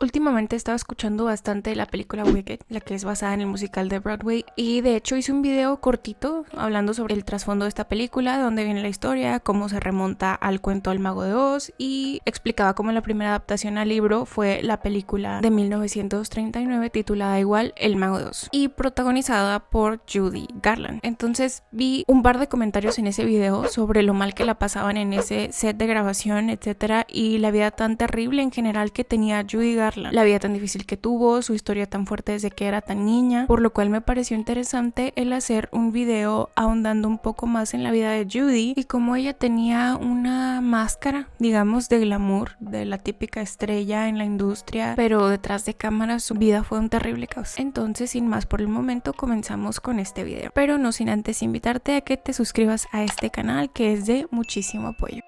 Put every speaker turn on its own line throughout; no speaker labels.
Últimamente estaba escuchando bastante la película Wicked, la que es basada en el musical de Broadway, y de hecho hice un video cortito hablando sobre el trasfondo de esta película, de dónde viene la historia, cómo se remonta al cuento El Mago de Oz, y explicaba cómo la primera adaptación al libro fue la película de 1939 titulada igual El Mago de Oz y protagonizada por Judy Garland. Entonces vi un par de comentarios en ese video sobre lo mal que la pasaban en ese set de grabación, etcétera, y la vida tan terrible en general que tenía Judy Garland, la vida tan difícil que tuvo, su historia tan fuerte desde que era tan niña, por lo cual me pareció interesante el hacer un video ahondando un poco más en la vida de Judy y cómo ella tenía una máscara, digamos, de glamour, de la típica estrella en la industria, pero detrás de cámaras su vida fue un terrible caos. Entonces, sin más por el momento, comenzamos con este video, pero no sin antes invitarte a que te suscribas a este canal, que es de muchísimo apoyo.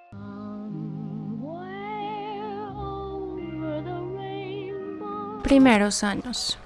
Primeros años.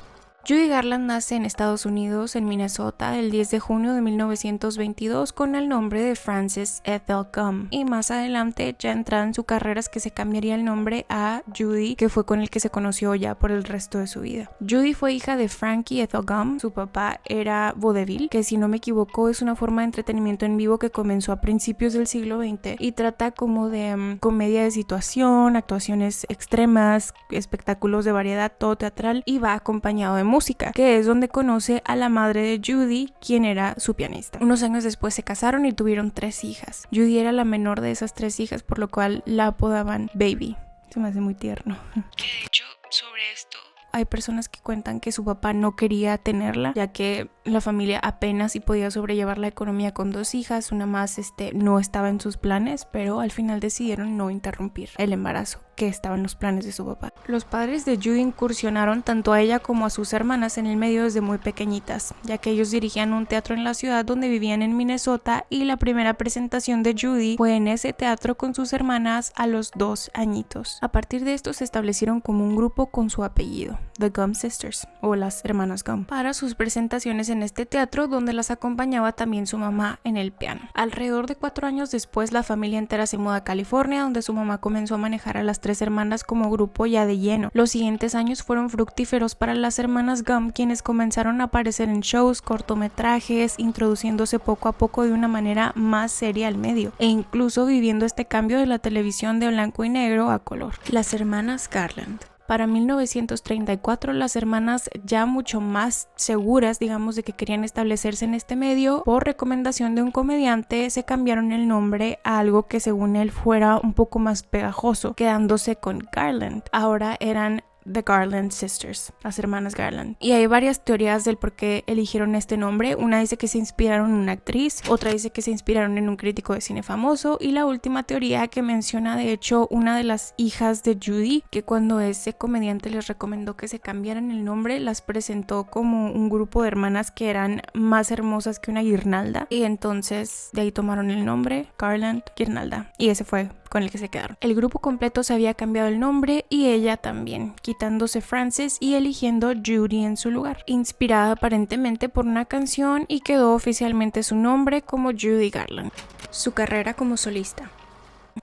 Judy Garland nace en Estados Unidos, en Minnesota, el 10 de junio de 1922 con el nombre de Frances Ethel Gum, y más adelante, ya entrada en su carrera, es que se cambiaría el nombre a Judy, que fue con el que se conoció ya por el resto de su vida. Judy fue hija de Frankie Ethel Gum, su papá era vaudeville, que si no me equivoco es una forma de entretenimiento en vivo que comenzó a principios del siglo XX y trata como de comedia de situación, actuaciones extremas, espectáculos de variedad, todo teatral, y va acompañado de música, que es donde conoce a la madre de Judy, quien era su pianista. Unos años después se casaron y tuvieron 3 hijas. Judy era la menor de esas 3 hijas, por lo cual la apodaban Baby. Se me hace muy tierno. Que de hecho, sobre esto, hay personas que cuentan que su papá no quería tenerla, ya que la familia apenas si podía sobrellevar la economía con 2 hijas, una más no estaba en sus planes, pero al final decidieron no interrumpir el embarazo que estaba en los planes de su papá. Los padres de Judy incursionaron tanto a ella como a sus hermanas en el medio desde muy pequeñitas, ya que ellos dirigían un teatro en la ciudad donde vivían en Minnesota, y la primera presentación de Judy fue en ese teatro con sus hermanas a los 2 añitos. A partir de esto se establecieron como un grupo con su apellido, The Gum Sisters, o las hermanas Gum, para sus presentaciones en este teatro, donde las acompañaba también su mamá en el piano. Alrededor de 4 años después, la familia entera se muda a California, donde su mamá comenzó a manejar a las 3 hermanas como grupo ya de lleno. Los siguientes años fueron fructíferos para las hermanas Gum, quienes comenzaron a aparecer en shows, cortometrajes, introduciéndose poco a poco de una manera más seria al medio, e incluso viviendo este cambio de la televisión de blanco y negro a color. Las hermanas Garland. Para 1934, las hermanas, ya mucho más seguras, digamos, de que querían establecerse en este medio, por recomendación de un comediante, se cambiaron el nombre a algo que según él fuera un poco más pegajoso, quedándose con Garland. Ahora eran The Garland Sisters, las hermanas Garland. Y hay varias teorías del por qué eligieron este nombre. Una dice que se inspiraron en una actriz, otra dice que se inspiraron en un crítico de cine famoso, y la última teoría que menciona de hecho una de las hijas de Judy, que cuando ese comediante les recomendó que se cambiaran el nombre, las presentó como un grupo de hermanas que eran más hermosas que una guirnalda, y entonces de ahí tomaron el nombre Garland Guirnalda, y ese fue con el que se quedaron. El grupo completo se había cambiado el nombre y ella también, quitándose Frances y eligiendo Judy en su lugar, inspirada aparentemente por una canción, y quedó oficialmente su nombre como Judy Garland. Su carrera como solista.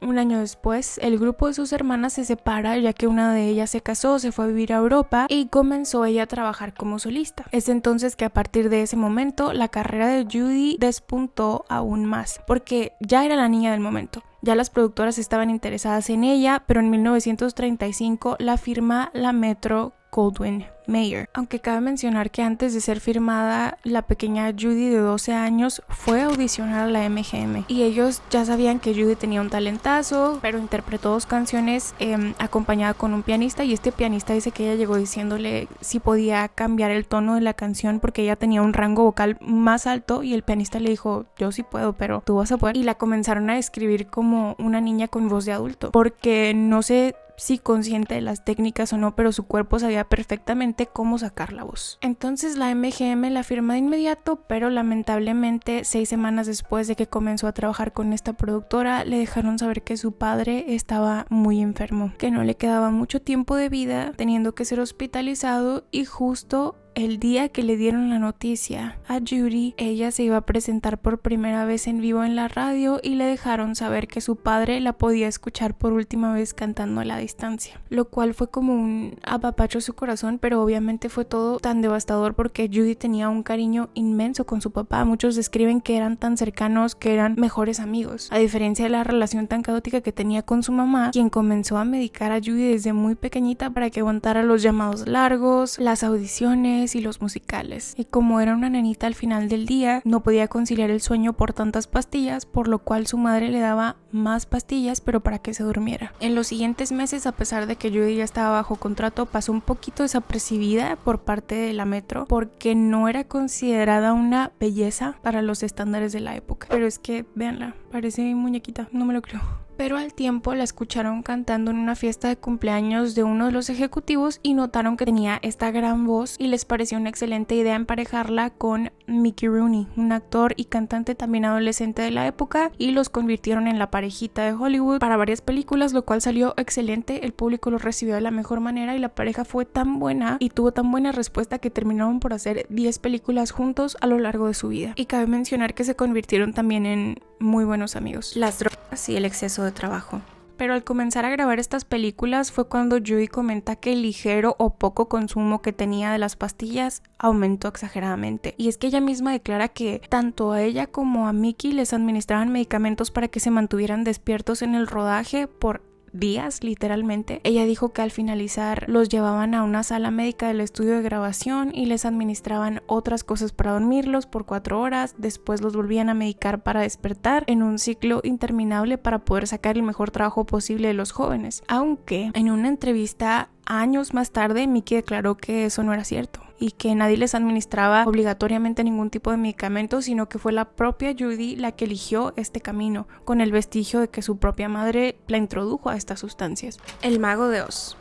Un año después, el grupo de sus hermanas se separa, ya que una de ellas se casó, se fue a vivir a Europa y comenzó ella a trabajar como solista. Es entonces que a partir de ese momento la carrera de Judy despuntó aún más, porque ya era la niña del momento. Ya las productoras estaban interesadas en ella, pero en 1935 la firma la Metro Goldwyn Mayer. Aunque cabe mencionar que antes de ser firmada, la pequeña Judy de 12 años fue a audicionar a la MGM, y ellos ya sabían que Judy tenía un talentazo, pero interpretó 2 canciones acompañada con un pianista, y este pianista dice que ella llegó diciéndole si podía cambiar el tono de la canción porque ella tenía un rango vocal más alto, y el pianista le dijo: yo sí puedo, pero tú vas a poder. Y la comenzaron a describir como una niña con voz de adulto, porque no sé si consciente de las técnicas o no, pero su cuerpo sabía perfectamente cómo sacar la voz. Entonces la MGM la firma de inmediato, pero lamentablemente 6 semanas después de que comenzó a trabajar con esta productora, le dejaron saber que su padre estaba muy enfermo, que no le quedaba mucho tiempo de vida, teniendo que ser hospitalizado, y justo el día que le dieron la noticia a Judy, ella se iba a presentar por primera vez en vivo en la radio y le dejaron saber que su padre la podía escuchar por última vez cantando a la distancia, lo cual fue como un apapacho a su corazón, pero obviamente fue todo tan devastador porque Judy tenía un cariño inmenso con su papá. Muchos describen que eran tan cercanos, que eran mejores amigos, a diferencia de la relación tan caótica que tenía con su mamá, quien comenzó a medicar a Judy desde muy pequeñita para que aguantara los llamados largos, las audiciones y los musicales. Y como era una nenita al final del día, no podía conciliar el sueño por tantas pastillas, por lo cual su madre le daba más pastillas, pero para que se durmiera. En los siguientes meses, a pesar de que Judy ya estaba bajo contrato, pasó un poquito desapercibida por parte de la Metro porque no era considerada una belleza para los estándares de la época. Pero es que, véanla, parece muñequita, no me lo creo. Pero al tiempo la escucharon cantando en una fiesta de cumpleaños de uno de los ejecutivos y notaron que tenía esta gran voz y les pareció una excelente idea emparejarla con Mickey Rooney, un actor y cantante también adolescente de la época, y los convirtieron en la parejita de Hollywood para varias películas, lo cual salió excelente. El público lo recibió de la mejor manera y la pareja fue tan buena y tuvo tan buena respuesta que terminaron por hacer 10 películas juntos a lo largo de su vida. Y cabe mencionar que se convirtieron también en muy buenos amigos. Las drogas y el exceso de trabajo. Pero al comenzar a grabar estas películas fue cuando Judy comenta que el ligero o poco consumo que tenía de las pastillas aumentó exageradamente. Y es que ella misma declara que tanto a ella como a Mickey les administraban medicamentos para que se mantuvieran despiertos en el rodaje por días, literalmente. Ella dijo que al finalizar los llevaban a una sala médica del estudio de grabación y les administraban otras cosas para dormirlos por 4 horas, después los volvían a medicar para despertar, en un ciclo interminable para poder sacar el mejor trabajo posible de los jóvenes. Aunque en una entrevista años más tarde, Mickey declaró que eso no era cierto y que nadie les administraba obligatoriamente ningún tipo de medicamento, sino que fue la propia Judy la que eligió este camino, con el vestigio de que su propia madre la introdujo a estas sustancias. El Mago de Oz.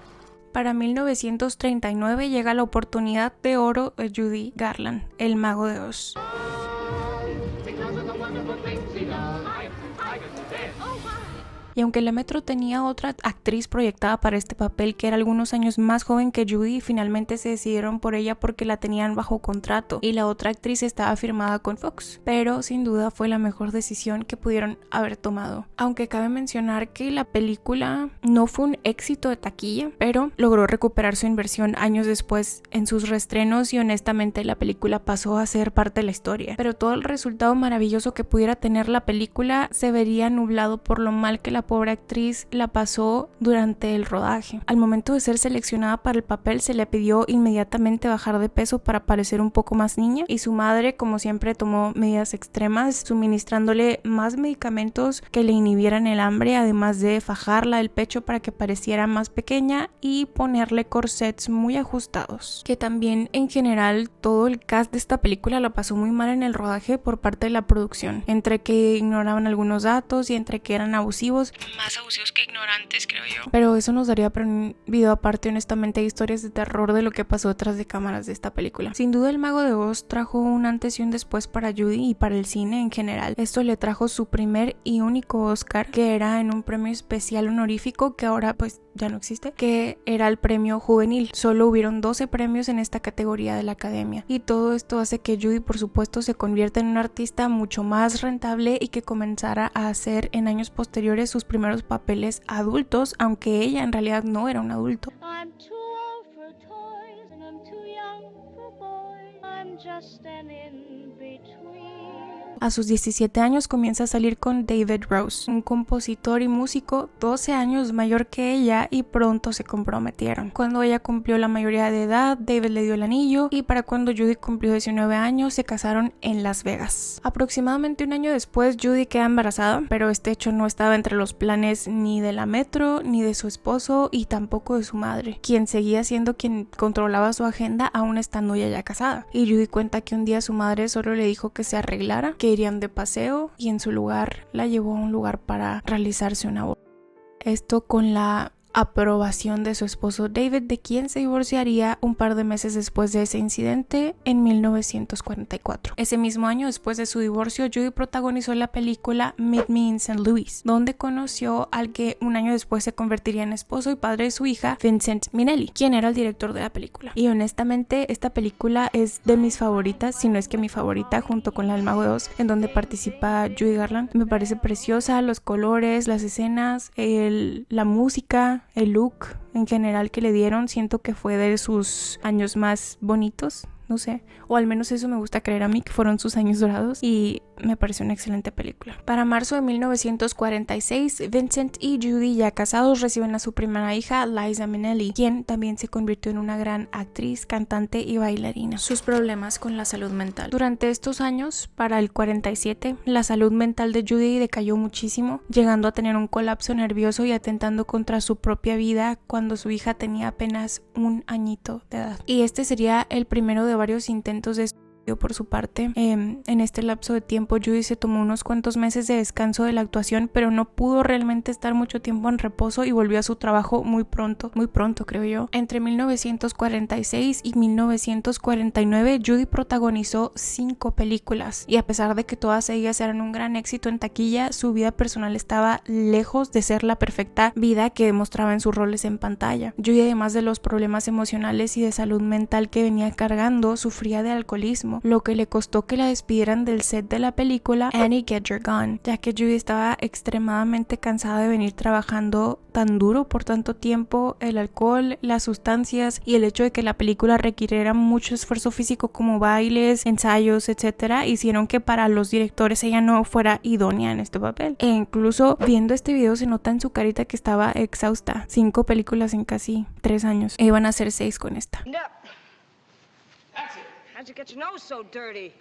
Para 1939 llega la oportunidad de oro de Judy Garland, El Mago de Oz. Y aunque la Metro tenía otra actriz proyectada para este papel que era algunos años más joven que Judy, finalmente se decidieron por ella porque la tenían bajo contrato y la otra actriz estaba firmada con Fox. Pero sin duda fue la mejor decisión que pudieron haber tomado. Aunque cabe mencionar que la película no fue un éxito de taquilla, pero logró recuperar su inversión años después en sus reestrenos y honestamente la película pasó a ser parte de la historia. Pero todo el resultado maravilloso que pudiera tener la película se vería nublado por lo mal que la pobre actriz la pasó durante el rodaje. Al momento de ser seleccionada para el papel se le pidió inmediatamente bajar de peso para parecer un poco más niña y su madre, como siempre, tomó medidas extremas suministrándole más medicamentos que le inhibieran el hambre, además de fajarla el pecho para que pareciera más pequeña y ponerle corsets muy ajustados. Que también en general todo el cast de esta película lo pasó muy mal en el rodaje por parte de la producción, entre que ignoraban algunos datos y entre que eran abusivos. Más abusivos que ignorantes, creo yo. Pero eso nos daría para un video aparte. Honestamente, hay historias de terror de lo que pasó detrás de cámaras de esta película. Sin duda, El Mago de Oz trajo un antes y un después para Judy y para el cine en general. Esto le trajo su primer y único Oscar, que era en un premio especial honorífico que ahora pues ya no existe, que era el premio juvenil. Solo hubieron 12 premios en esta categoría de la academia. Y todo esto hace que Judy, por supuesto, se convierta en una artista mucho más rentable y que comenzara a hacer en años posteriores sus primeros papeles adultos, aunque ella en realidad no era un adulto. A sus 17 años comienza a salir con David Rose, un compositor y músico 12 años mayor que ella, y pronto se comprometieron. Cuando ella cumplió la mayoría de edad, David le dio el anillo y para cuando Judy cumplió 19 años se casaron en Las Vegas. Aproximadamente un año después Judy queda embarazada, pero este hecho no estaba entre los planes ni de la Metro, ni de su esposo y tampoco de su madre, quien seguía siendo quien controlaba su agenda aún estando ella ya casada. Y Judy cuenta que un día su madre solo le dijo que se arreglara, que irían de paseo y en su lugar la llevó a un lugar para realizarse una boda. Esto con la aprobación de su esposo David, de quien se divorciaría un par de meses después de ese incidente en 1944. Ese mismo año, después de su divorcio, Judy protagonizó la película Meet Me in St. Louis, donde conoció al que un año después se convertiría en esposo y padre de su hija, Vincent Minnelli, quien era el director de la película. Y honestamente, esta película es de mis favoritas, si no es que mi favorita, junto con la del Mago de Oz, en donde participa Judy Garland. Me parece preciosa, los colores, las escenas, la música, el look en general que le dieron. Siento que fue de sus años más bonitos, no sé, o al menos eso me gusta creer a mí, que fueron sus años dorados, y me pareció una excelente película. Para marzo de 1946, Vincent y Judy, ya casados, reciben a su primera hija, Liza Minnelli, quien también se convirtió en una gran actriz, cantante y bailarina. Sus problemas con la salud mental. Durante estos años, para el 47, la salud mental de Judy decayó muchísimo, llegando a tener un colapso nervioso y atentando contra su propia vida cuando su hija tenía apenas un añito de edad. Y este sería el primero de varios intentos de suicidio por su parte. En este lapso de tiempo, Judy se tomó unos cuantos meses de descanso de la actuación, pero no pudo realmente estar mucho tiempo en reposo y volvió a su trabajo muy pronto creo yo. Entre 1946 y 1949, Judy protagonizó 5 películas, y a pesar de que todas ellas eran un gran éxito en taquilla, su vida personal estaba lejos de ser la perfecta vida que demostraba en sus roles en pantalla. Judy, además de los problemas emocionales y de salud mental que venía cargando, sufría de alcoholismo, lo que le costó que la despidieran del set de la película Annie Get Your Gun, ya que Judy estaba extremadamente cansada de venir trabajando tan duro por tanto tiempo. El alcohol, las sustancias y el hecho de que la película requiriera mucho esfuerzo físico como bailes, ensayos, etcétera, hicieron que para los directores ella no fuera idónea en este papel. E incluso viendo este video se nota en su carita que estaba exhausta. 5 películas en casi 3 años. E iban a ser 6 con esta. How'd you get your nose so dirty?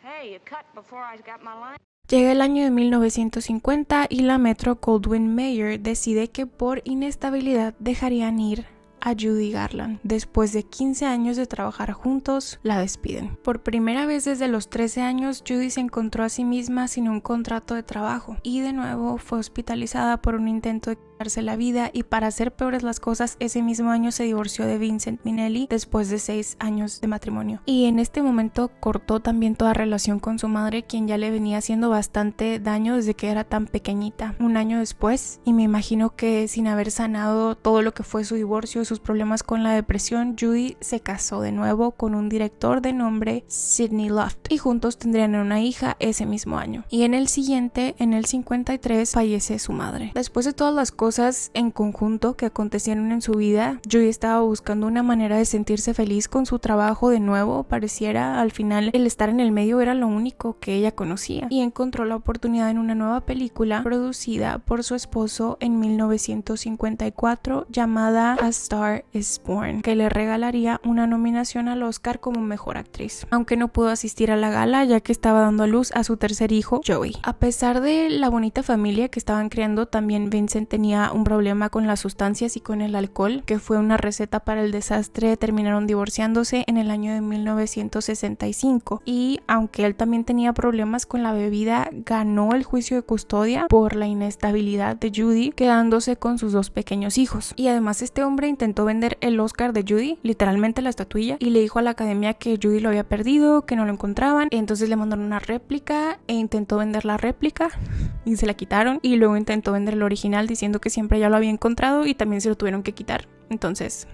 Hey, you cut before I got my line. Llega el año de 1950 y la Metro-Goldwyn-Mayer decide que por inestabilidad dejarían ir a Judy Garland. Después de 15 años de trabajar juntos, la despiden. Por primera vez desde los 13 años, Judy se encontró a sí misma sin un contrato de trabajo y de nuevo fue hospitalizada por un intento de quitarse la vida, y para hacer peores las cosas, ese mismo año se divorció de Vincent Minnelli después de 6 años de matrimonio. Y en este momento cortó también toda relación con su madre, quien ya le venía haciendo bastante daño desde que era tan pequeñita. Un año después, y me imagino que sin haber sanado todo lo que fue su divorcio, sus problemas con la depresión, Judy se casó de nuevo con un director de nombre Sidney Luft, y juntos tendrían una hija ese mismo año. Y en el siguiente, en el 53, fallece su madre. Después de todas las cosas en conjunto que acontecieron en su vida, Judy estaba buscando una manera de sentirse feliz con su trabajo de nuevo. Pareciera al final el estar en el medio era lo único que ella conocía, y encontró la oportunidad en una nueva película producida por su esposo en 1954 llamada A Star is Born, que le regalaría una nominación al Oscar como mejor actriz, aunque no pudo asistir a la gala ya que estaba dando a luz a su tercer hijo, Joey. A pesar de la bonita familia que estaban creando, también Vincent tenía un problema con las sustancias y con el alcohol, que fue una receta para el desastre. Terminaron divorciándose en el año de 1965, y aunque él también tenía problemas con la bebida, ganó el juicio de custodia por la inestabilidad de Judy, quedándose con sus 2 pequeños hijos. Y además este hombre intentó vender el Oscar de Judy, literalmente la estatuilla, y le dijo a la academia que Judy lo había perdido, que no lo encontraban. Entonces le mandaron una réplica e intentó vender la réplica y se la quitaron, y luego intentó vender el original diciendo que siempre ya lo había encontrado, y también se lo tuvieron que quitar. Entonces,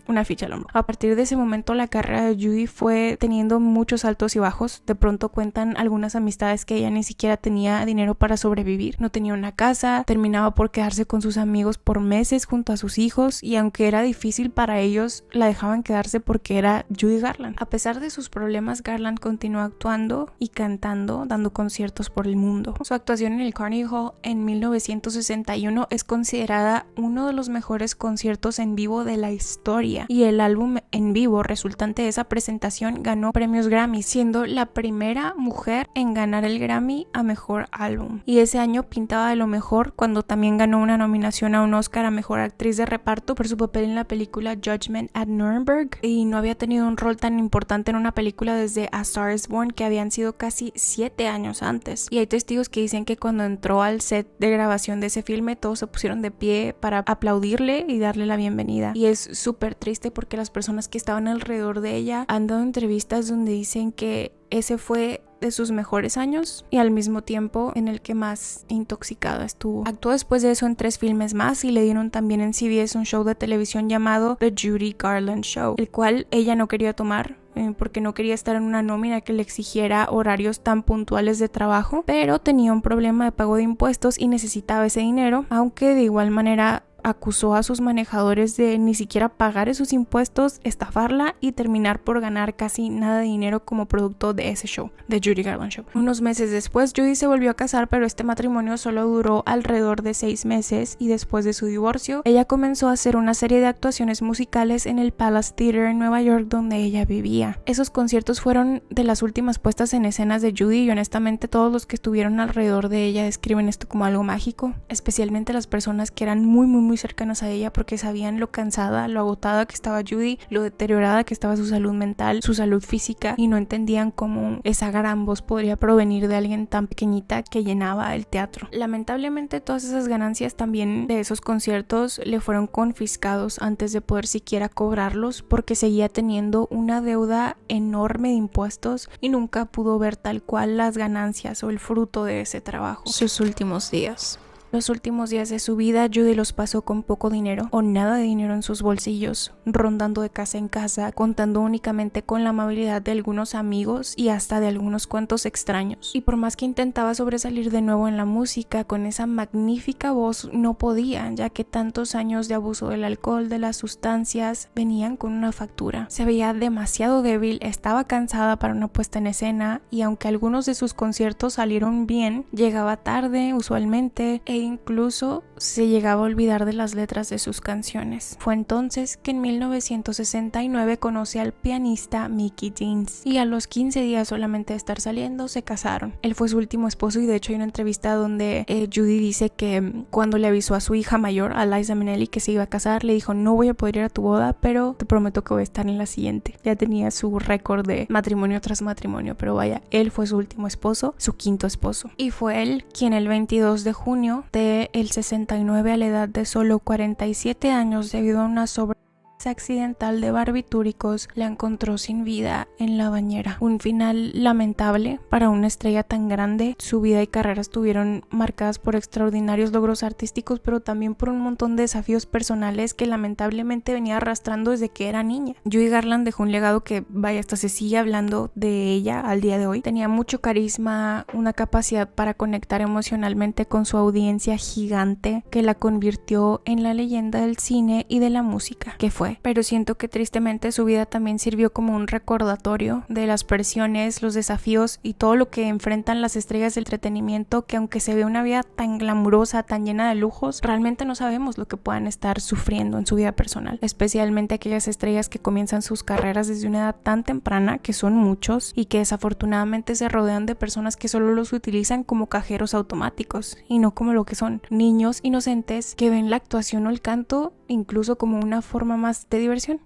una ficha al hombro. A partir de ese momento, la carrera de Judy fue teniendo muchos altos y bajos. De pronto cuentan algunas amistades que ella ni siquiera tenía dinero para sobrevivir, no tenía una casa, terminaba por quedarse con sus amigos por meses junto a sus hijos, y aunque era difícil para ellos, la dejaban quedarse porque era Judy Garland. A pesar de sus problemas, Garland continuó actuando y cantando, dando conciertos por el mundo. Su actuación en el Carnegie Hall en 1961 es considerada uno de los mejores conciertos en vivo de la historia. día, y el álbum en vivo resultante de esa presentación ganó premios Grammy, siendo la primera mujer en ganar el Grammy a mejor álbum. Y ese año pintaba de lo mejor cuando también ganó una nominación a un Oscar a mejor actriz de reparto por su papel en la película Judgment at Nuremberg, y no había tenido un rol tan importante en una película desde A Star is Born, que habían sido casi 7 años antes. Y hay testigos que dicen que cuando entró al set de grabación de ese filme todos se pusieron de pie para aplaudirle y darle la bienvenida. Y es súper triste porque las personas que estaban alrededor de ella han dado entrevistas donde dicen que ese fue de sus mejores años y al mismo tiempo en el que más intoxicada estuvo. Actuó después de eso en 3 filmes más y le dieron también en CBS un show de televisión llamado The Judy Garland Show, el cual ella no quería tomar porque no quería estar en una nómina que le exigiera horarios tan puntuales de trabajo, pero tenía un problema de pago de impuestos y necesitaba ese dinero, aunque de igual manera acusó a sus manejadores de ni siquiera pagar esos impuestos, estafarla y terminar por ganar casi nada de dinero como producto de ese show, de Judy Garland Show. Unos meses después, Judy se volvió a casar, pero este matrimonio solo duró alrededor de 6 meses y después de su divorcio, ella comenzó a hacer una serie de actuaciones musicales en el Palace Theater en Nueva York donde ella vivía. Esos conciertos fueron de las últimas puestas en escenas de Judy y honestamente todos los que estuvieron alrededor de ella describen esto como algo mágico, especialmente las personas que eran muy cercanas a ella porque sabían lo cansada, lo agotada que estaba Judy, lo deteriorada que estaba su salud mental, su salud física, y no entendían cómo esa gran voz podría provenir de alguien tan pequeñita que llenaba el teatro. Lamentablemente todas esas ganancias también de esos conciertos le fueron confiscados antes de poder siquiera cobrarlos porque seguía teniendo una deuda enorme de impuestos y nunca pudo ver tal cual las ganancias o el fruto de ese trabajo. Sus últimos días. Los últimos días de su vida, Judy los pasó con poco dinero o nada de dinero en sus bolsillos, rondando de casa en casa, contando únicamente con la amabilidad de algunos amigos y hasta de algunos cuantos extraños. Y por más que intentaba sobresalir de nuevo en la música, con esa magnífica voz no podía, ya que tantos años de abuso del alcohol, de las sustancias, venían con una factura. Se veía demasiado débil, estaba cansada para una puesta en escena y aunque algunos de sus conciertos salieron bien, llegaba tarde usualmente e incluso se llegaba a olvidar de las letras de sus canciones. Fue entonces que en 1969 conoce al pianista Mickey Deans y a los 15 días solamente de estar saliendo se casaron. Él fue su último esposo y de hecho hay una entrevista donde Judy dice que cuando le avisó a su hija mayor, a Liza Minnelli, que se iba a casar, le dijo: no voy a poder ir a tu boda, pero te prometo que voy a estar en la siguiente. Ya tenía su récord de matrimonio tras matrimonio, pero vaya, él fue su último esposo, su 5º esposo, y fue él quien el 22 de junio del 69 a la edad de solo 47 años debido a una sobredosis accidental de barbitúricos la encontró sin vida en la bañera. Un final lamentable para una estrella tan grande. Su vida y carrera estuvieron marcadas por extraordinarios logros artísticos, pero también por un montón de desafíos personales que lamentablemente venía arrastrando desde que era niña. Judy Garland dejó un legado que, vaya, hasta se sigue hablando de ella al día de hoy. Tenía mucho carisma, una capacidad para conectar emocionalmente con su audiencia gigante que la convirtió en la leyenda del cine y de la música que fue. Pero siento que tristemente su vida también sirvió como un recordatorio de las presiones, los desafíos y todo lo que enfrentan las estrellas del entretenimiento, que aunque se ve una vida tan glamurosa, tan llena de lujos, realmente no sabemos lo que puedan estar sufriendo en su vida personal, especialmente aquellas estrellas que comienzan sus carreras desde una edad tan temprana, que son muchos, y que desafortunadamente se rodean de personas que solo los utilizan como cajeros automáticos y no como lo que son, niños inocentes que ven la actuación o el canto incluso como una forma más de diversión.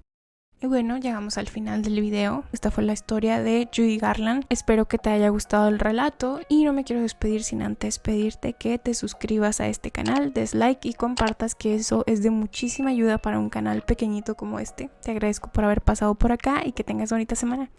Y bueno, llegamos al final del video. Esta fue la historia de Judy Garland. Espero que te haya gustado el relato y no me quiero despedir sin antes pedirte que te suscribas a este canal, des like y compartas, que eso es de muchísima ayuda para un canal pequeñito como este. Te agradezco por haber pasado por acá y que tengas bonita semana.